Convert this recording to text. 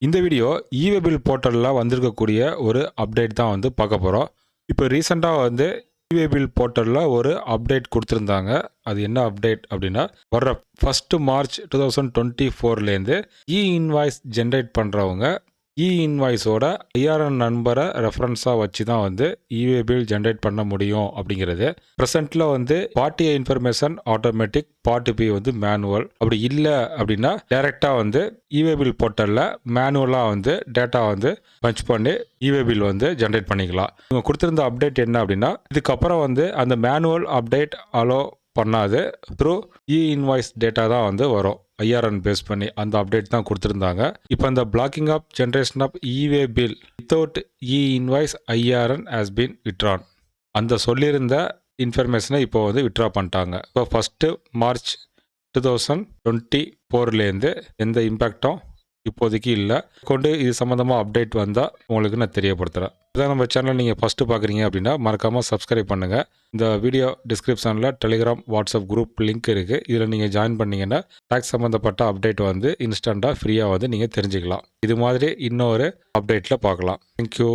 இந்த வீடியோ இவே பில் போர்ட்டலில் வந்திருக்கக்கூடிய ஒரு அப்டேட் தான் வந்து பார்க்க போகிறோம். இப்போ ரீசெண்டாக வந்து இவே பில் போர்ட்டலில் ஒரு அப்டேட் கொடுத்துருந்தாங்க. அது என்ன அப்டேட் அப்படின்னா, வர்ற 1 மார்ச் 2024லேருந்து இன்வாய்ஸ் ஜென்ரேட் பண்ணுறவங்க இன்வாய்ஸோட ஐஆர்என் நம்பரை ரெஃபரன்ஸாக வச்சு தான் வந்து இவே பில் ஜென்ரேட் பண்ண முடியும் அப்படிங்கிறது. ப்ரெசென்ட்டில் வந்து party information automatic, party B வந்து மேனுவல். அப்படி இல்லை அப்படின்னா டைரெக்டாக வந்து இவே பில் போர்ட்டலில் மேனுவலாக வந்து டேட்டா வந்து பஞ்ச் பண்ணி இவே பில் வந்து ஜென்ரேட் பண்ணிக்கலாம். இவங்க கொடுத்துருந்த அப்டேட் என்ன அப்படின்னா, இதுக்கப்புறம் வந்து அந்த மேனுவல் அப்டேட் அலோ பண்ணாது, த்ரூ இன்வாய்ஸ் டேட்டா தான் வந்து வரும். ஐஆர்என் பேஸ் பண்ணி அந்த அப்டேட் தான் கொடுத்துருந்தாங்க. இப்போ அந்த பிளாக்கிங் ஆஃப் ஜென்ரேஷன் ஆஃப் இவே bill without invoice ஐஆர்என் has been Vitran, அந்த சொல்லியிருந்த இன்ஃபர்மேஷனை இப்போ வந்து விட்ரா பண்ணிட்டாங்க. இப்போ 1 மார்ச் 2024லேருந்து எந்த இம்பேக்டும் இப்போதைக்கு இல்லை. கொண்டு இது சம்மந்தமாக அப்டேட் வந்தால் உங்களுக்கு நான் தெரியப்படுத்துகிறேன். இதான் நம்ம சேனல் நீங்கள் ஃபஸ்ட்டு பார்க்குறீங்க அப்படின்னா மறக்காமல் சப்ஸ்கிரைப் பண்ணுங்கள். இந்த வீடியோ டிஸ்கிரிப்ஷனில் டெலிகிராம், வாட்ஸ்அப் குரூப் லிங்க் இருக்குது. இதில் நீங்கள் ஜாயின் பண்ணிங்கன்னா டேக்ஸ் சம்மந்தப்பட்ட அப்டேட் வந்து இன்ஸ்டண்ட்டாக ஃப்ரீயாக வந்து நீங்கள் தெரிஞ்சுக்கலாம். இது மாதிரி இன்னொரு அப்டேட்டில் பார்க்கலாம். தேங்க்யூ.